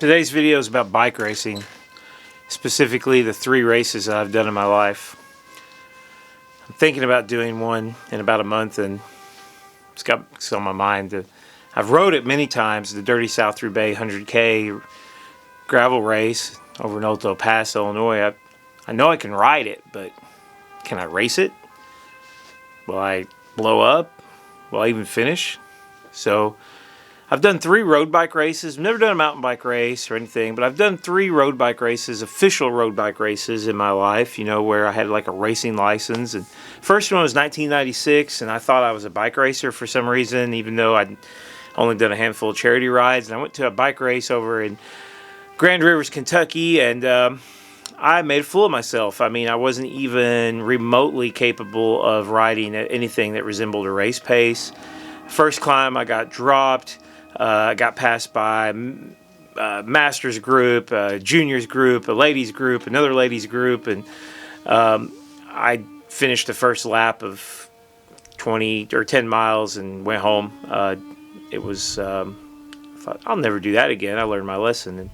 Today's video is about bike racing, specifically the 3 races that I've done in my life. I'm thinking about doing one in about a month, and it's on my mind. I've rode it many times, the Dirty South Roubaix 100K gravel race over in Old El Paso, Illinois. I know I can ride it, but can I race it? Will I blow up? Will I even finish? So I've done 3 road bike races. I've never done a mountain bike race or anything, but I've done 3 road bike races, official road bike races in my life, where I had like a racing license. And first one was 1996, and I thought I was a bike racer for some reason, even though I'd only done a handful of charity rides. And I went to a bike race over in Grand Rivers, Kentucky, and I made a fool of myself. I mean, I wasn't even remotely capable of riding at anything that resembled a race pace. First climb, I got dropped. I got passed by a master's group, a juniors group, a ladies group, another ladies group, and I finished the first lap of 20 or 10 miles and went home. I thought, I'll never do that again. I learned my lesson. And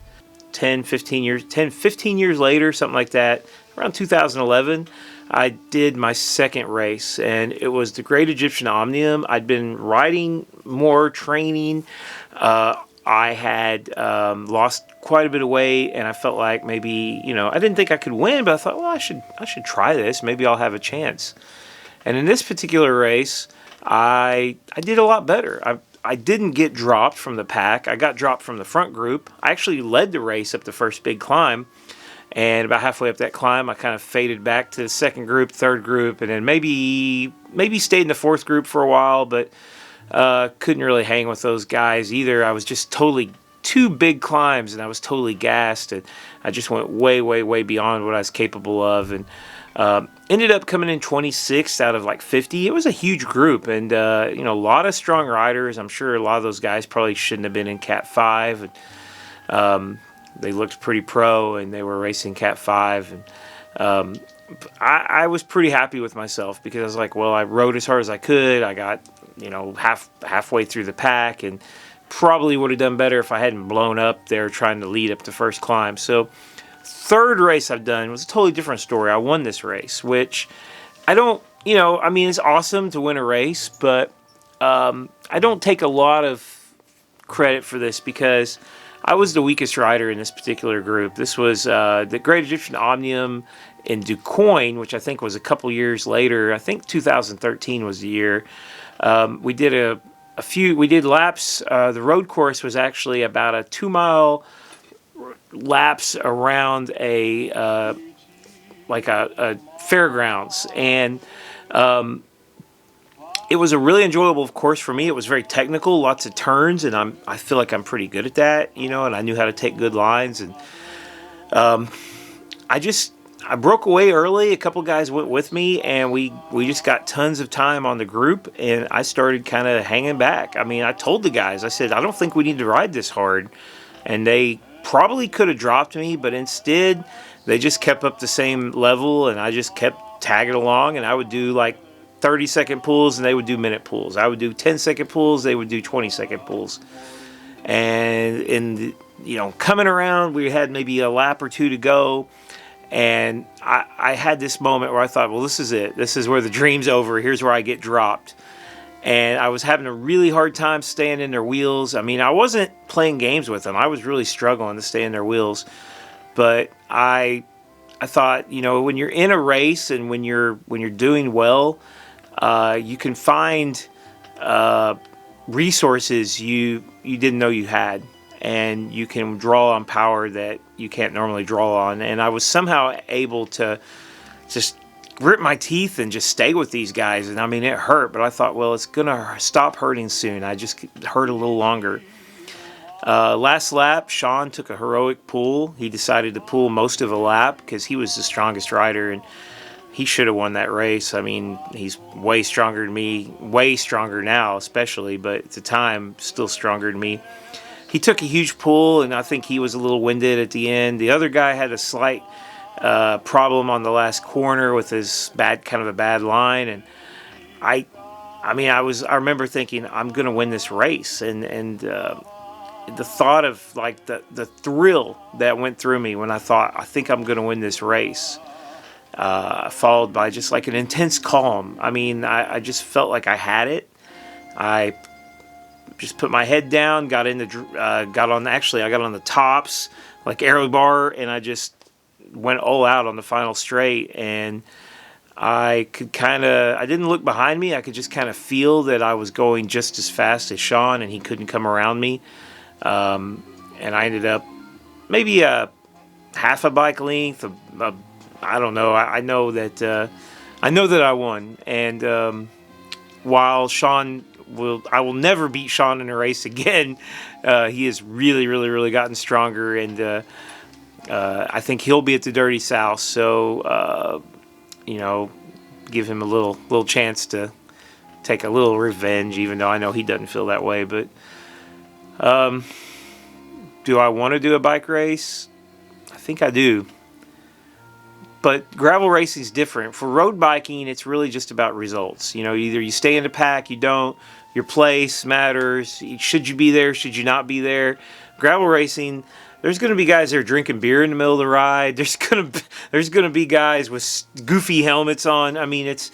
15 years later, something like that, around 2011, I did my second race, and it was the Great Egyptian Omnium. I'd been riding more, training. I had lost quite a bit of weight, and I felt like maybe, I didn't think I could win, but I thought, well, I should try this. Maybe I'll have a chance. And in this particular race, I did a lot better. I didn't get dropped from the pack. I got dropped from the front group. I actually led the race up the first big climb. And about halfway up that climb, I kind of faded back to the second group, third group, and then maybe stayed in the fourth group for a while, but couldn't really hang with those guys either. I was just totally 2 big climbs, and I was totally gassed, and I just went way, way, way beyond what I was capable of, and ended up coming in 26th out of like 50. It was a huge group, and a lot of strong riders. I'm sure a lot of those guys probably shouldn't have been in Cat 5. And, they looked pretty pro, and they were racing Cat 5. And I was pretty happy with myself because I was like, well, I rode as hard as I could. I got, halfway through the pack, and probably would have done better if I hadn't blown up there trying to lead up the first climb. So third race I've done was a totally different story. I won this race, which I don't, it's awesome to win a race, but I don't take a lot of credit for this because I was the weakest rider in this particular group. This was the Great Egyptian Omnium in DuQuoin, which I think was a couple years later. I think 2013 was the year. We did we did laps. The road course was actually about a 2-mile laps around a fairgrounds, and it was a really enjoyable course for me. It was very technical, lots of turns, and I feel like I'm pretty good at that, and I knew how to take good lines. And I broke away early. A couple guys went with me, and we just got tons of time on the group, and I started kind of hanging back. I mean, I told the guys, I said, I don't think we need to ride this hard, and they probably could have dropped me, but instead they just kept up the same level, and I just kept tagging along, and I would do like 30-second pulls, and they would do minute pulls. I would do 10-second pulls, they would do 20-second pulls. And coming around, we had maybe a lap or 2 to go, and I had this moment where I thought, well, this is it. This is where the dream's over. Here's where I get dropped. And I was having a really hard time staying in their wheels. I mean, I wasn't playing games with them. I was really struggling to stay in their wheels. But I thought, when you're in a race and when you're doing well, you can find resources you didn't know you had, and you can draw on power that you can't normally draw on. And I was somehow able to just grit my teeth and just stay with these guys. And I mean, it hurt, but I thought, well, it's gonna stop hurting soon. I just hurt a little longer. Last lap, Sean took a heroic pull. He decided to pull most of a lap because he was the strongest rider, and he should have won that race. I mean, he's way stronger than me, way stronger now especially, but at the time, still stronger than me. He took a huge pull, and I think he was a little winded at the end. The other guy had a slight problem on the last corner with his kind of a bad line, and I remember thinking, I'm going to win this race, and the thought of like the thrill that went through me when I thought, I think I'm going to win this race, followed by just like an intense calm. I mean, I just felt like I had it. I just put my head down, got on the tops, like aero bar, and I just went all out on the final straight. And I didn't look behind me. I could just kind of feel that I was going just as fast as Sean, and he couldn't come around me. And I ended up maybe half a bike length. I don't know. I know that I won. And while I will never beat Sean in a race again. He has really, really, really gotten stronger, and I think he'll be at the Dirty South. So give him a little chance to take a little revenge, even though I know he doesn't feel that way. But do I want to do a bike race? I think I do. But gravel racing is different. For road biking, it's really just about results. Either you stay in the pack, you don't. Your place matters. Should you be there? Should you not be there? Gravel racing, there's going to be guys that are drinking beer in the middle of the ride. There's going to be guys with goofy helmets on. I mean, it's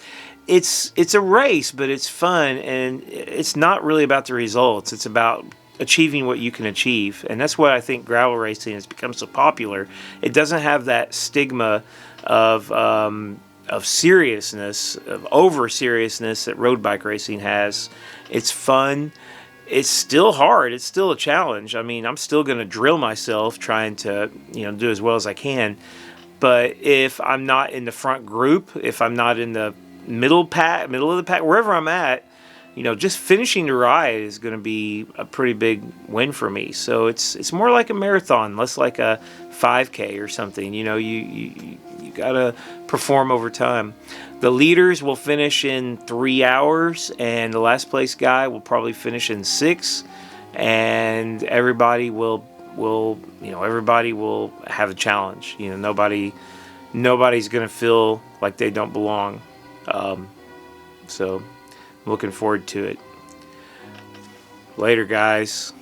a race, but it's fun, and it's not really about the results. It's about achieving what you can achieve, and that's why I think gravel racing has become so popular. It doesn't have that stigma of seriousness, of over seriousness that road bike racing has. It's fun. It's still hard. It's still a challenge. I mean, I'm still going to drill myself trying to do as well as I can. But if I'm not in the front group, if I'm not in the middle of the pack, wherever I'm at, just finishing the ride is going to be a pretty big win for me. So it's more like a marathon, less like a 5K or something. You got to perform over time. The leaders will finish in 3 hours, and the last place guy will probably finish in 6. And everybody will have a challenge. Nobody's going to feel like they don't belong. So I'm looking forward to it. Later, guys.